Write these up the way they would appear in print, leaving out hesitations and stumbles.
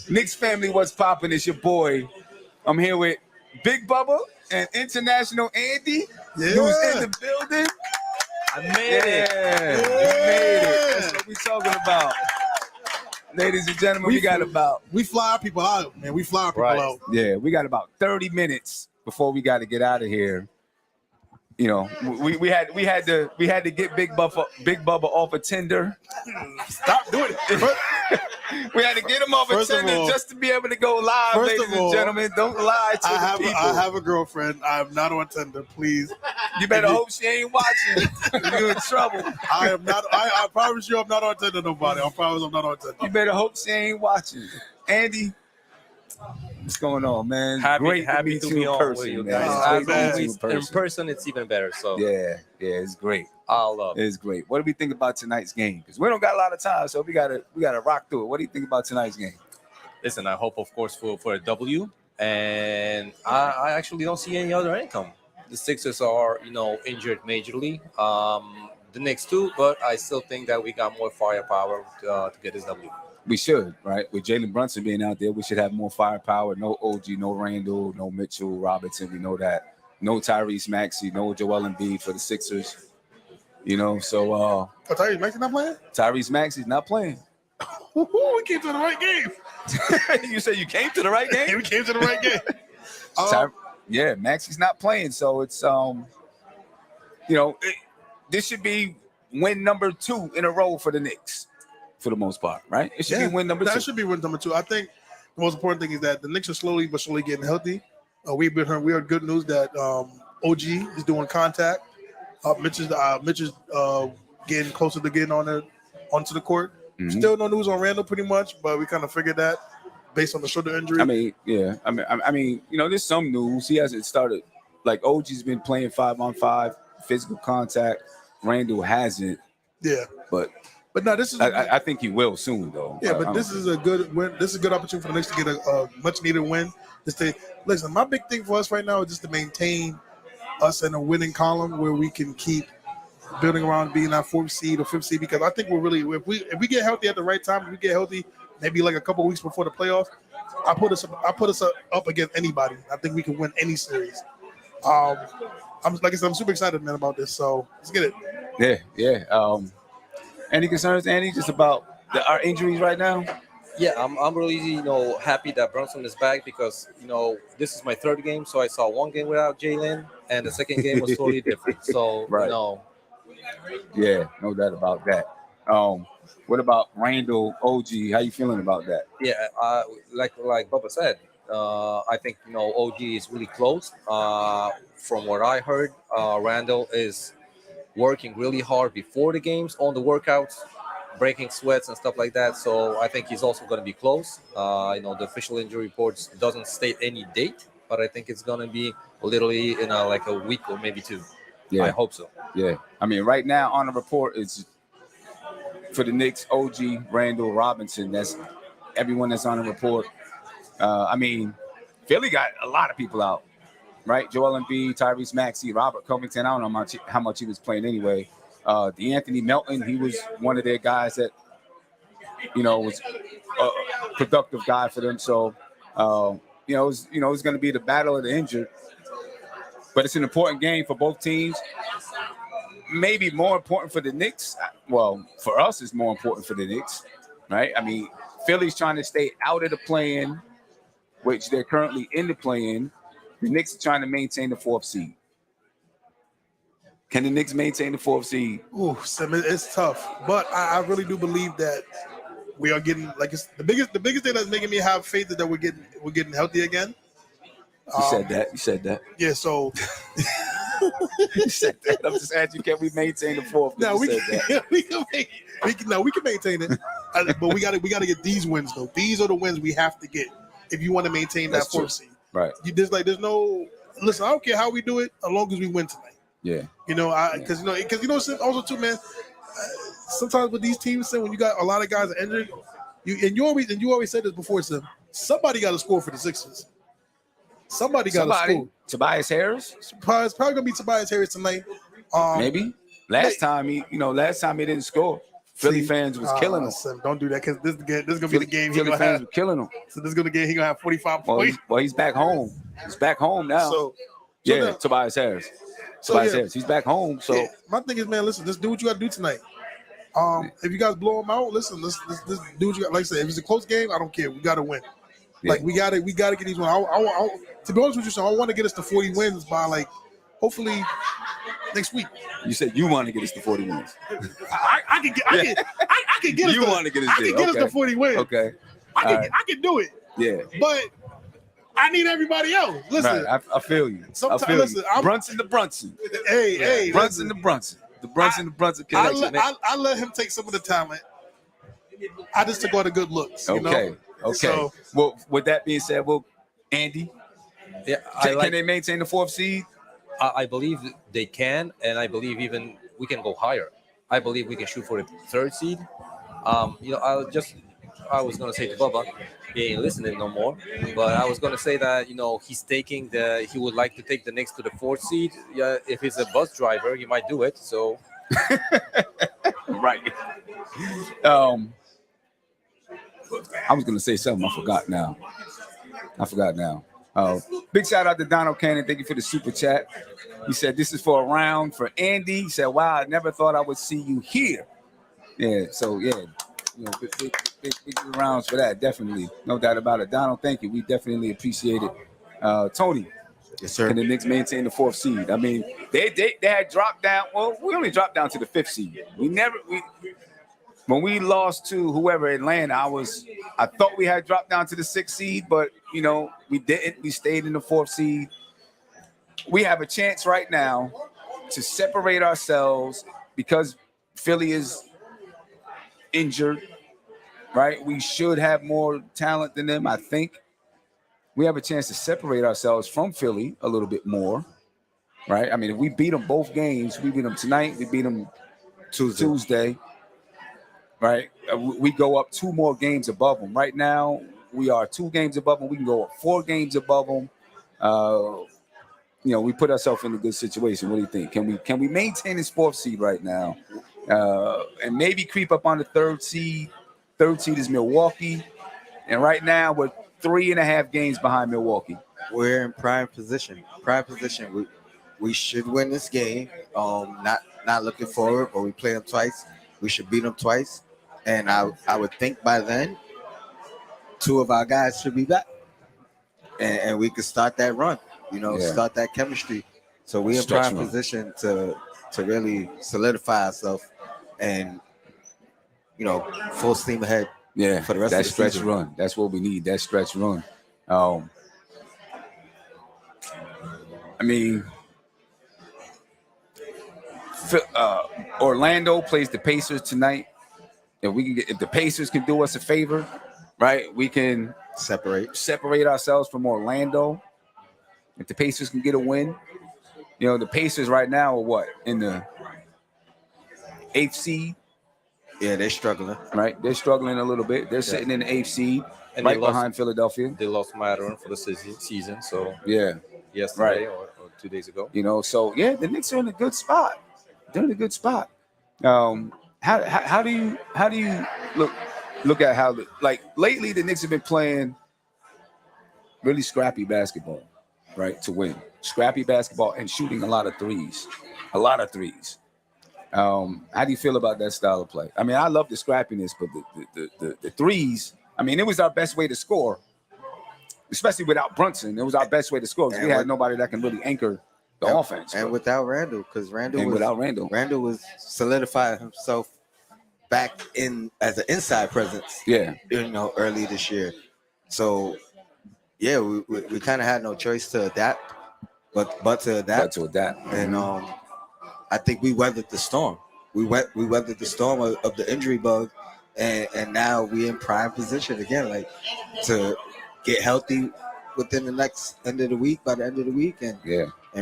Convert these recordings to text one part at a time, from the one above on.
Knicks family, what's poppin'? It's your boy. I'm here with Big Bubba and International Andy, who's in the building. I made it. We made it. That's what we talking about. Ladies and gentlemen, we fly our people out, man. We fly our people out. Yeah, we got about 30 minutes before we got to get out of here. You know, we had to get Big Bubba off a Tinder. Stop doing it. We had to get him off a Tinder just to be able to go live, ladies and gentlemen. Don't lie to the people. I have a girlfriend. I'm not on Tinder, please. You better hope she ain't watching. You're in trouble. I am not. I promise you I'm not on Tinder, nobody. I promise I'm not on Tinder. You better hope she ain't watching. Andy, what's going on, man? Happy to be on with you guys. As always, in person, it's even better. So yeah, it's great. I love it. It's great. What do we think about tonight's game? Because we don't got a lot of time, so we gotta rock through it. What do you think about tonight's game? Listen, I hope, of course, for a W, and I actually don't see any other income. The Sixers are, injured majorly. The Knicks too, but I still think that we got more firepower to get this W. We should, right? With Jalen Brunson being out there, we should have more firepower. No OG, no Randall, no Mitchell Robinson. We know that. No Tyrese Maxey, no Joel Embiid for the Sixers. Tyrese Maxey not playing? Tyrese Maxey's not playing. We came to the right game. You said you came to the right game? We came to the right game. Yeah, Maxey's not playing, so it's this should be win number 2 in a row for the Knicks, for the most part, right? It should be win number 2. That should be win number 2. I think the most important thing is that the Knicks are slowly but surely getting healthy. We heard good news that OG is doing contact. Mitch is getting closer to getting onto the court. Mm-hmm. Still no news on Randall, pretty much, but we kind of figured that based on the shoulder injury. I mean, there's some news. He hasn't started. Like OG's been playing 5-on-5 physical contact. Randall hasn't. Yeah, but no, this is. I think he will soon, though. Yeah, but this is a good win. This is a good opportunity for the Knicks to get a much needed win. Listen, my big thing for us right now is just to maintain us in a winning column where we can keep building around being that 4th seed or 5th seed, because I think we're really, if we get healthy at the right time, if we get healthy maybe like a couple of weeks before the playoffs, I put us up against anybody. I think we can win any series. I'm super excited, man, about this. So let's get it. Yeah. Any concerns, Andy, just about our injuries right now? Yeah, I'm really happy that Brunson is back, because this is my 3rd game, so I saw one game without Jalen, and the second game was totally different. So right. Yeah, no doubt about that. What about Randall, OG? How you feeling about that? Yeah, like Bubba said, I think OG is really close. From what I heard, Randall is working really hard before the games on the workouts, breaking sweats and stuff like that. So I think he's also going to be close. The official injury reports doesn't state any date, but I think it's going to be literally in like a week or maybe 2. Yeah, I hope so. Yeah, I mean, right now on the report, it's for the Knicks, OG, Randall, Robinson. That's everyone that's on the report. Philly got a lot of people out, right? Joel Embiid, Tyrese Maxey, Robert Covington. I don't know how much he was playing anyway. D'Anthony Melton, he was one of their guys that, was a productive guy for them. So, it's going to be the battle of the injured. But it's an important game for both teams. Maybe more important for the Knicks. Well, for us, it's more important for the Knicks, right? I mean, Philly's trying to stay out of the play-in, which they're currently in the play-in. The Knicks are trying to maintain the 4th seed. Can the Knicks maintain the 4th seed? Ooh, it's tough. But I really do believe that we are getting, it's the biggest thing that's making me have faith is that we're getting healthy again. You said that. Yeah, so you said that. I'm just asking, can we maintain the 4th? No, we can maintain it. But we gotta get these wins though. These are the wins we have to get if you want to maintain that 4th seed. Right. There's no listen, I don't care how we do it, as long as we win tonight. Yeah. Because also too, man, sometimes with these teams, when you got a lot of guys injured, you always said this before, Sim, somebody got to score for the Sixers. Somebody got to score. Tobias Harris? It's probably gonna be Tobias Harris tonight. Maybe. Last time he didn't score Philly fans was killing him. Listen, don't do that because this is gonna be the game. Philly fans were killing him. So this is gonna get. He gonna have 45 points. Well, he's back home. He's back home now. Tobias Harris. He's back home. So my thing is, man, listen, just do what you got to do tonight. If you guys blow them out, listen, let's do what you got. Like I said, if it's a close game, I don't care. We got to win. Yeah. Like we got to get these ones. To be honest with you, so I want to get us to 40 wins by like hopefully next week. You said you want to get us to 40 wins. I can get us. You want to get us there. I can get us to 40 wins. Okay. I can do it. Yeah. But I need everybody else. Listen, right. I feel you. Sometimes, I feel listen, you. Brunson to Brunson. Hey, Brunson to Brunson. The Brunson connection. I let him take some of the talent. I just took all the good looks. You know? Okay. So, well, with that being said, Andy, can they maintain the 4th seed? I believe they can, and I believe even we can go higher. I believe we can shoot for the 3rd seed. I was gonna say to Bubba, he ain't listening no more. But I was gonna say that he would like to take the Knicks to the 4th seed. Yeah, if he's a bus driver, he might do it. So, right. I was gonna say something. I forgot now. Big shout out to Donald Cannon. Thank you for the super chat. He said this is for a round for Andy. He said, "Wow, I never thought I would see you here." Yeah. So yeah. Big rounds for that, definitely. No doubt about it. Donald, thank you. We definitely appreciate it. Tony. Yes, sir. Can the Knicks maintain the 4th seed? I mean, they had dropped down. Well, we only dropped down to the 5th seed. When we lost to whoever, Atlanta, I thought we had dropped down to the 6th seed, but we didn't. We stayed in the 4th seed. We have a chance right now to separate ourselves because Philly is injured, right? We should have more talent than them, I think. We have a chance to separate ourselves from Philly a little bit more, right? I mean, if we beat them both games, we beat them tonight, we beat them Tuesday, right? We go up 2 more games above them. Right now, we are 2 games above them. We can go up 4 games above them. We put ourselves in a good situation. What do you think? Can we maintain this 4th seed right now? And maybe creep up on the 3rd seed. 3rd seed is Milwaukee. And right now we're 3.5 games behind Milwaukee. We're in prime position. We should win this game. Not looking forward, but we play them twice. We should beat them twice. And I would think by then 2 of our guys should be back. And we could start that run, start that chemistry. So we're in prime position to really solidify ourselves and full steam ahead. Yeah, for the rest of the stretch season. run. That's what we need. That stretch run. I mean, Orlando plays the Pacers tonight. If the Pacers can do us a favor, right, we can separate ourselves from Orlando. If the Pacers can get a win, the Pacers right now are what, in the 8th seed? Yeah, they're struggling. Right, they're struggling a little bit. They're sitting in the 8th seed, and right behind Philadelphia. They lost Mattern for the season. So right. Yesterday or 2 days ago. So yeah, the Knicks are in a good spot. They're in a good spot. How do you look at how lately the Knicks have been playing really scrappy basketball, right, to win. Scrappy basketball and shooting a lot of threes. How do you feel about that style of play? I mean, I love the scrappiness, but the threes, I mean, it was our best way to score, especially without Brunson. It was our best way to score because we had nobody that can really anchor the offense. And without Randall, because Randall was solidifying himself back in as an inside presence. Yeah. Early this year. So, yeah, we kind of had no choice to adapt, but to adapt. And I think we weathered the storm. We weathered the storm of the injury bug, and now we're in prime position again, to get healthy within the next by the end of the week, and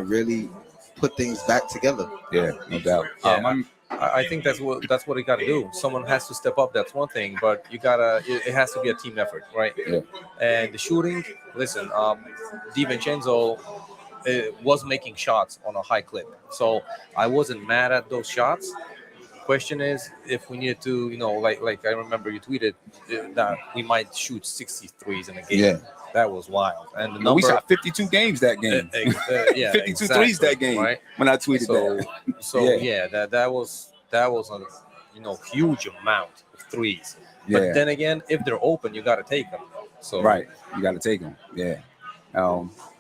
really put things back together. Yeah, no doubt. I think that's what you got to do. Someone has to step up. That's one thing, but it has to be a team effort, right? Yeah. And the shooting, listen, DiVincenzo was making shots on a high clip, so I wasn't mad at those shots. question is if we needed to, like I remember you tweeted that we might shoot 63s in a game. Yeah. That was wild. And the We number, shot 52 games that game. yeah, 52 threes that game right? when I tweeted that. So that was a huge amount of threes. But Yeah. then again, if they're open, you got to take them. So Right. You got to take them. Yeah.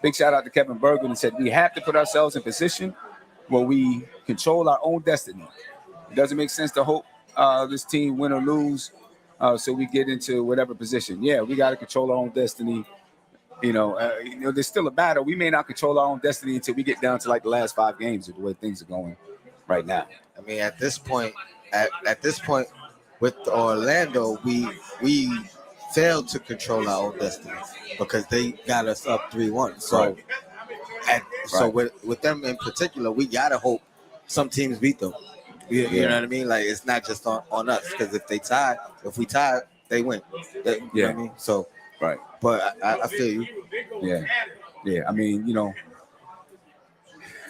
Big shout out to Kevin Bergen and said we have to put ourselves in position where we control our own destiny. It doesn't make sense to hope this team win or lose so we get into whatever position. Yeah, we got to control our own destiny. There's still a battle. We may not control our own destiny until we get down to like the last 5 games of the way things are going right now. I mean, at this point, with Orlando, we failed to control our own destiny because they got us up 3-1. So, Right. with them in particular, we gotta hope some teams beat them. You know what I mean? Like it's not just on us because if we tie, they win. You know what I mean? So, right. But I feel you. Yeah. I mean,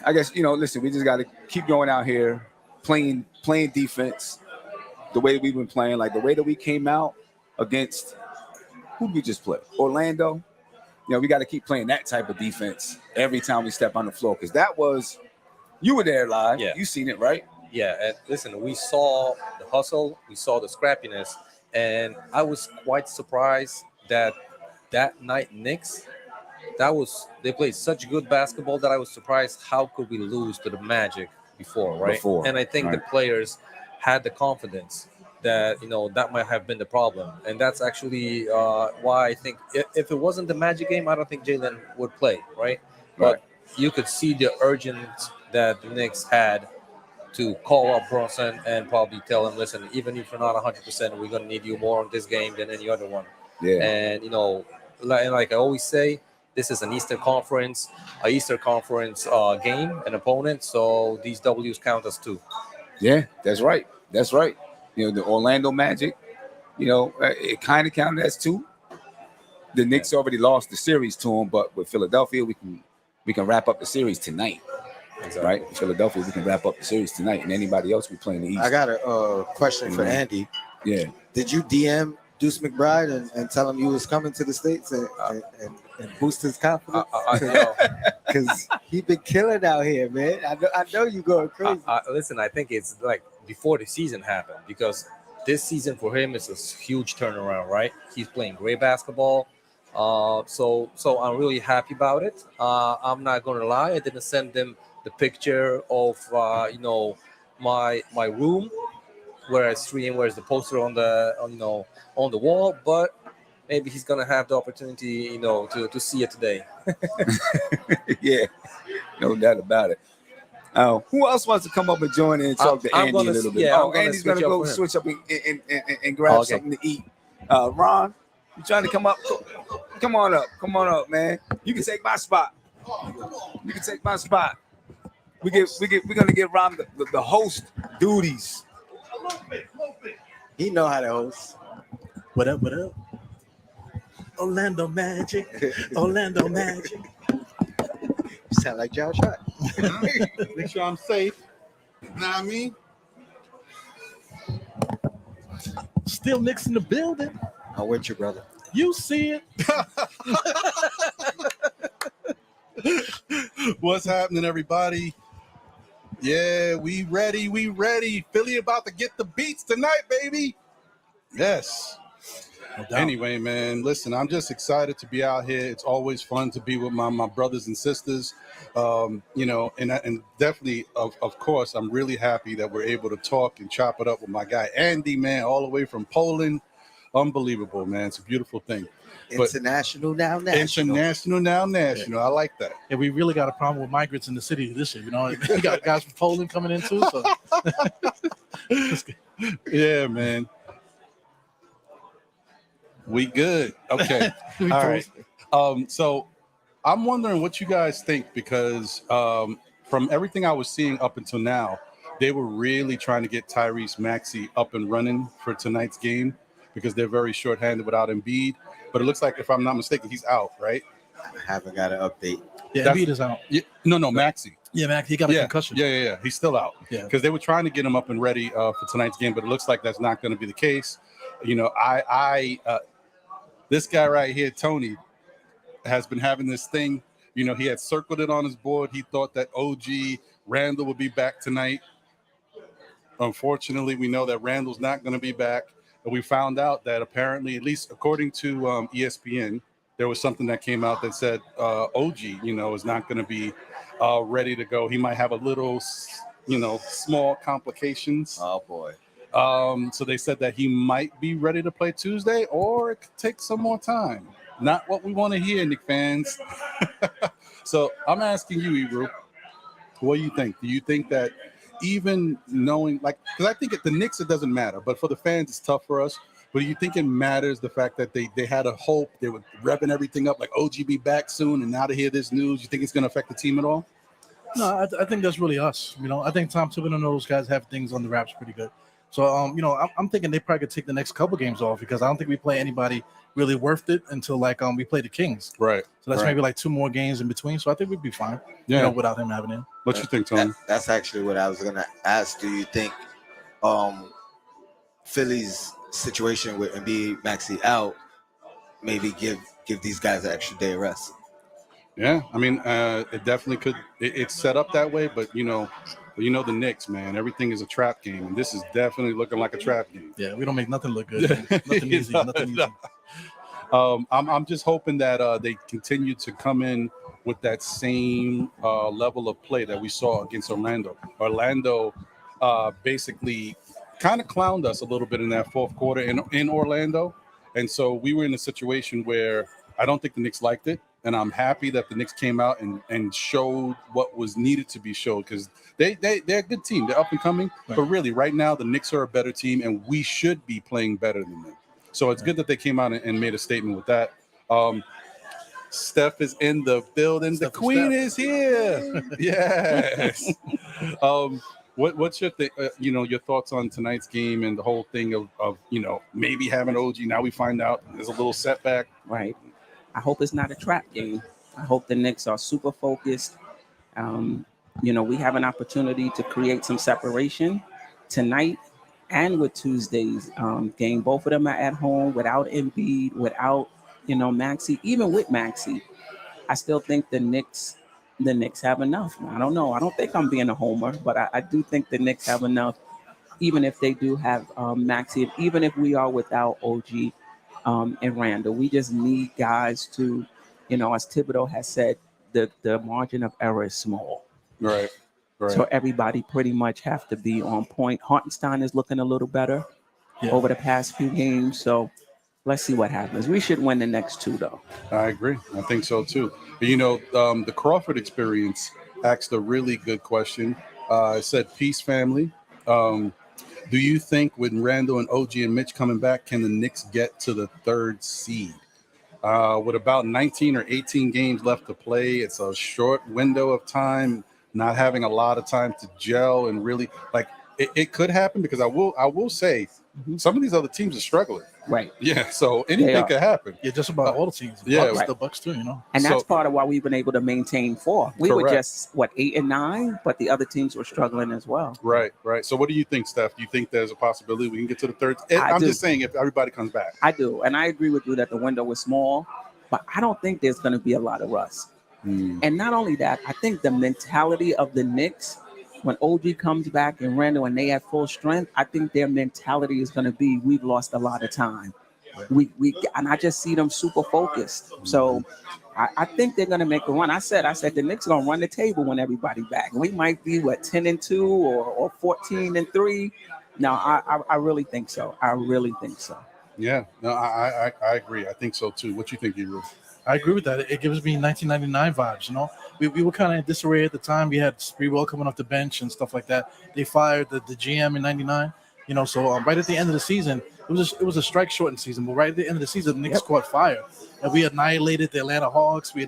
I guess listen, we just got to keep going out here playing defense the way that we've been playing, like the way that we came out against who did we just play? Orlando. We got to keep playing that type of defense every time we step on the floor because that was you were there live. Yeah. You seen it, right? Yeah, and listen, we saw the hustle, we saw the scrappiness, and I was quite surprised that night Knicks, they played such good basketball that I was surprised how could we lose to the Magic before, right? And I think the players had the confidence that that might have been the problem, and that's actually why I think if it wasn't the Magic game, I don't think Jalen would play, right? But you could see the urgent that the Knicks had to call up Bronson and probably tell him, listen, even if you're not 100%, we're going to need you more on this game than any other one. Yeah. And, like I always say, this is an Eastern Conference game, an opponent. So these W's count as 2. Yeah, that's right. That's right. The Orlando Magic, it kind of counted as 2. The Knicks already lost the series to them, but with Philadelphia, we can wrap up the series tonight. Exactly. Right? Philadelphia, we can wrap up the series tonight, and anybody else we play in the East. I got a question for Andy. Yeah. Did you DM Deuce McBride and tell him you was coming to the States and boost his confidence? Because he been killing out here, man. I know you going crazy. Listen, I think it's like before the season happened because this season for him is a huge turnaround, right? He's playing great basketball. So I'm really happy about it. I'm not going to lie. I didn't send him the picture of my room where I stream, where's the poster on the wall, but maybe he's gonna have the opportunity to see it today. Yeah, no doubt about it. Who else wants to come up and join in and talk to Andy a little bit? Yeah, Andy's gonna go switch up and grab something to eat. Ron, you trying to come up? Come on up, man. You can take my spot. We're gonna give Ron the host duties. He know how to host. What up? Orlando Magic. You sound like Josh Hart. Make sure I'm safe. Know what I mean? Still Knicks in the building. I'm with you, brother. You see it. What's happening, everybody? Yeah, we ready. Philly about to get the beats tonight, baby. Yes. Anyway, man, listen, I'm just excited to be out here. It's always fun to be with my brothers and sisters. And definitely, of course, I'm really happy that we're able to talk and chop it up with my guy Andy, man, all the way from Poland. Unbelievable, man. It's a beautiful thing. International now national. I like that. And we really got a problem with migrants in the city this year. We got guys from Poland coming in too. So. Yeah, man. We good. Okay. All right. So I'm wondering what you guys think because from everything I was seeing up until now, they were really trying to get Tyrese Maxey up and running for tonight's game because they're very shorthanded without Embiid. But it looks like, if I'm not mistaken, he's out, right? I haven't got an update. Yeah, Embiid is out. Yeah, no, Maxey. Yeah, Mac, he got a concussion. Yeah. He's still out. Yeah. Because they were trying to get him up and ready for tonight's game, but it looks like that's not going to be the case. You know, this guy right here, Tony, has been having this thing. You know, he had circled it on his board. He thought that OG Randall would be back tonight. Unfortunately, we know that Randall's not going to be back. And we found out that apparently, at least according to ESPN, there was something that came out that said OG, you know, is not going to be ready to go. He might have a little, you know, small complications. Oh boy. So they said that he might be ready to play Tuesday, or it could take some more time. Not what we want to hear, Knicks fans. So I'm asking you, Ebru, what do you think? Do you think that even knowing, like, because I think at the Knicks it doesn't matter, but for the fans it's tough for us. But do you think it matters the fact that they had a hope, they were revving everything up, like OG be back soon, and now to hear this news, you think it's going to affect the team at all? No, I think that's really us. You know, I think Tom Thibodeau and those guys have things on the wraps pretty good. So, you know, I'm thinking they probably could take the next couple games off, because I don't think we play anybody really worth it until like we play the Kings. Right. So that's right. maybe like 2 more games in between. So I think we'd be fine. Yeah. You know, without him having him. What you think, Tony? That's actually what I was gonna ask. Do you think Philly's situation with Embiid, Maxey out, maybe give these guys an extra day of rest? Yeah, I mean, it definitely could. It's set up that way, but you know the Knicks, man. Everything is a trap game, and this is definitely looking like a trap game. Yeah, we don't make nothing look good. Nothing easy. Nothing easy. I'm just hoping that they continue to come in with that same level of play that we saw against Orlando. Orlando basically kind of clowned us a little bit in that fourth quarter in Orlando, and so we were in a situation where I don't think the Knicks liked it. And I'm happy that the Knicks came out and showed what was needed to be showed, because they're a good team. They're up and coming. Right. But really, right now, the Knicks are a better team, and we should be playing better than them. So it's good that they came out and made a statement with that. Steph is in the building. The Queen is here. Yes. What's your your thoughts on tonight's game and the whole thing of maybe having OG? Now we find out there's a little setback. Right. I hope it's not a trap game. I hope the Knicks are super focused. We have an opportunity to create some separation tonight and with Tuesday's game. Both of them are at home without Embiid, without, Maxey. Even with Maxey, I still think the Knicks have enough. I don't know. I don't think I'm being a homer, but I do think the Knicks have enough, even if they do have Maxey, even if we are without OG. And Randall, we just need guys to, as Thibodeau has said, the margin of error is small. Right. So everybody pretty much have to be on point. Hartenstein is looking a little better over the past few games. So let's see what happens. We should win the next 2, though. I agree. I think so, too. The Crawford experience asked a really good question. It said, peace, family. Do you think with Randall and OG and Mitch coming back, can the Knicks get to the 3rd seed? With about 19 or 18 games left to play, it's a short window of time, not having a lot of time to gel and really, it could happen, because I will say some of these other teams are struggling. Right. Yeah, so anything could happen. Yeah, just about all the teams. The Bucks too, And that's part of why we've been able to maintain 4. We Correct. were just 8 and 9, but the other teams were struggling as well. Right. So what do you think, Steph? Do you think there's a possibility we can get to the 3rd? I'm just saying, if everybody comes back. I do, and I agree with you that the window is small, but I don't think there's going to be a lot of rust. And not only that, I think the mentality of the Knicks, when OG comes back and Randall and they at full strength, I think their mentality is going to be, we've lost a lot of time. And I just see them super focused. So I think they're going to make a run. I said the Knicks are going to run the table when everybody back. We might be 10-2 or 14-3. No, I really think so. Yeah, no, I agree. I think so too. What you think, Ebru? I agree with that. It gives me 1999 vibes. We were kind of in disarray at the time. We had Sprewell coming off the bench and stuff like that. They fired the GM in '99. So right at the end of the season, it was a strike shortened season. But right at the end of the season, the Knicks caught fire, and we annihilated the Atlanta Hawks. We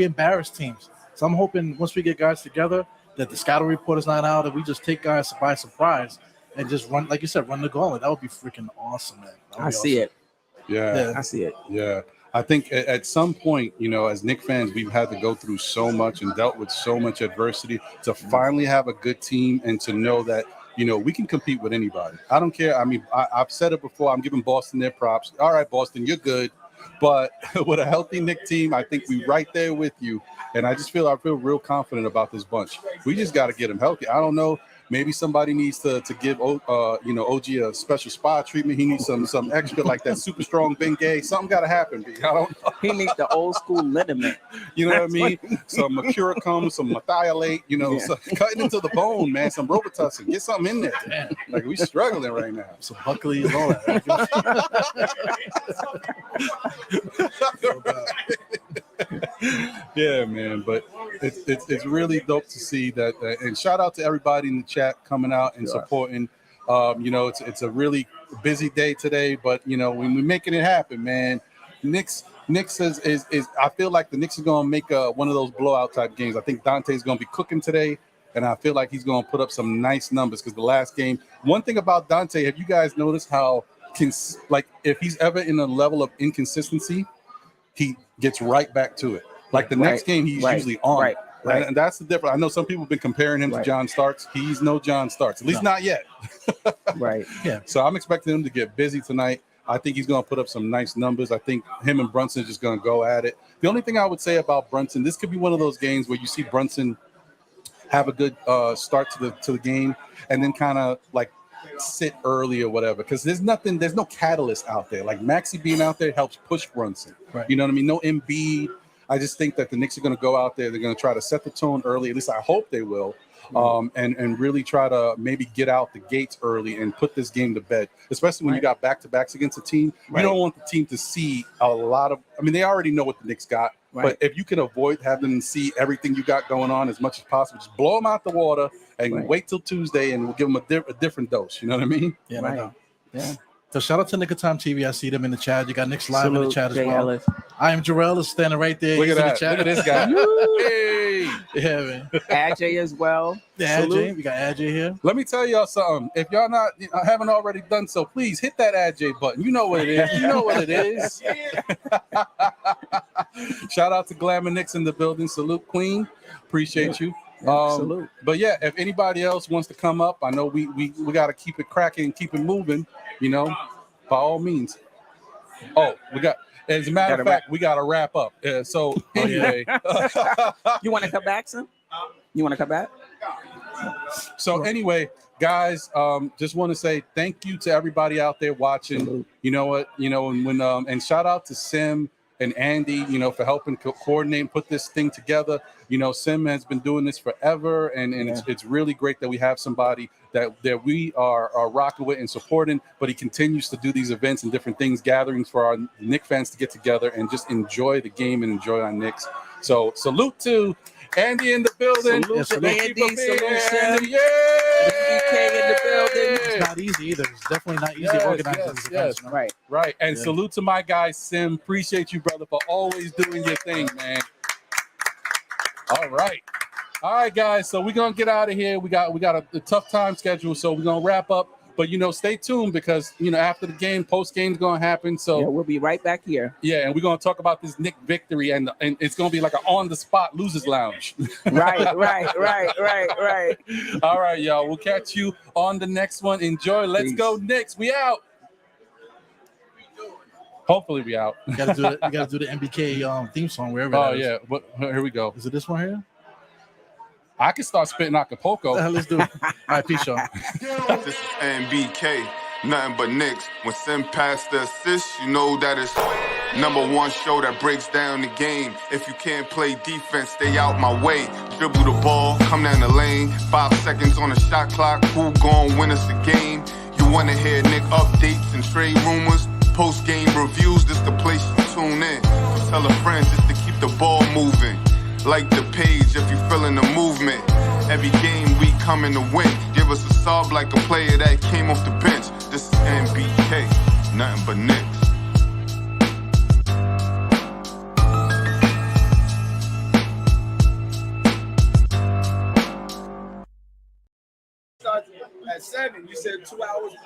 embarrassed teams. So I'm hoping once we get guys together, that the scouting report is not out, and we just take guys by surprise and just run, like you said, run the gauntlet. That would be freaking awesome, man. I see it. Yeah, I see it. Yeah. I think at some point, as Knicks fans, we've had to go through so much and dealt with so much adversity to finally have a good team and to know that, we can compete with anybody. I don't care. I mean, I've said it before. I'm giving Boston their props. All right, Boston, you're good. But with a healthy Knicks team, I think we're right there with you. And I feel real confident about this bunch. We just got to get them healthy. I don't know. Maybe somebody needs to give OG a special spa treatment. He needs some extra like that super strong Bengay. Something got to happen. I don't know. He needs the old school liniment. You know what I mean? Some Mercurochrome, some Methiolate, some cutting into the bone, man. Some Robitussin. Get something in there. Man. Like we struggling right now. Some Buckley and all that. Yeah, man. But it's really dope to see that. And shout out to everybody in the chat coming out and supporting. It's a really busy day today, but when we're making it happen, man. Knicks is I feel like the Knicks is gonna make one of those blowout type games. I think Dante's gonna be cooking today, and I feel like he's gonna put up some nice numbers because the last game. One thing about Dante, have you guys noticed how if he's ever in a level of inconsistency, he gets right back to it. Like the next game, he's usually on. Right. And that's the difference. I know some people have been comparing him to John Starks. He's no John Starks, at least not yet. Right. Yeah. So I'm expecting him to get busy tonight. I think he's going to put up some nice numbers. I think him and Brunson are just going to go at it. The only thing I would say about Brunson, this could be one of those games where you see Brunson have a good start to the game and then kind of like sit early or whatever, because there's no catalyst out there. Like Maxey being out there helps push Brunson. Right. You know what I mean? No Embiid. I just think that the Knicks are going to go out there. They're going to try to set the tone early. At least I hope they will. And really try to maybe get out the gates early and put this game to bed, especially when you got back-to-backs against a team. You don't want the team to see a lot of – I mean, they already know what the Knicks got. But if you can avoid having them see everything you got going on as much as possible, just blow them out the water and wait till Tuesday and we'll give them a different dose. You know what I mean? Yeah, no doubt. Yeah. So shout out to Nick of Time TV. I see them in the chat. You got Nick's live in the chat as well. Ellis. I am Jarrell is standing right there. Look at in that. the chat. Look at this guy. Hey. Yeah, man. Ajay as well. Yeah, Ajay. We got Ajay here. Let me tell y'all something. If y'all haven't already done so, please hit that Ajay button. You know what it is. You know what it is. Shout out to Glamour Knicks in the building. Salute, Queen. Appreciate you. Salute. But yeah, if anybody else wants to come up, I know we got to keep it cracking and keep it moving, by all means. Oh, as a matter of fact, we got to wrap up. So anyway. You want to come back, son? You want to come back? So anyway, guys, just want to say thank you to everybody out there watching. You know what, and shout out to Sim and Andy, for helping coordinate and put this thing together. Sim has been doing this forever, and it's really great that we have somebody that we are rocking with and supporting, but he continues to do these events and different things, gatherings for our Knicks fans to get together and just enjoy the game and enjoy our Knicks. So salute to Andy in the building. Salute to Andy. Andy. Salute Sim. Yeah. BK in the building. It's not easy either. It's definitely not easy organizing these events. Right. Right. And salute to my guy, Sim. Appreciate you, brother, for always doing your thing, man. All right, guys. So we're gonna get out of here. We got a tough time schedule, so we're gonna wrap up. But stay tuned because after the game, post game's gonna happen. So we'll be right back here. Yeah, and we're gonna talk about this Knicks victory, and it's gonna be like an on the spot losers lounge. Right. All right, y'all. We'll catch you on the next one. Enjoy. Let's go, Knicks. We out. Hopefully we out. You gotta do the MBK theme song wherever. Oh yeah, here we go. Is it this one here? I can start spitting Acapulco. Let's do it. All right, peace, y'all. This is NBK, nothing but Knicks. When Sim passed the assist, you know that it's #1 show that breaks down the game. If you can't play defense, stay out my way. Dribble the ball, come down the lane. 5 seconds on the shot clock. Who gon' win us the game? You wanna hear Nick updates and trade rumors? Post-game reviews, this the place you tune in. So tell a friend just to keep the ball moving. Like the page if you feeling the movement. Every game we coming to win. Give us a sub like a player that came off the bench. This is NBK, nothing but Knicks. At 7, you said 2 hours.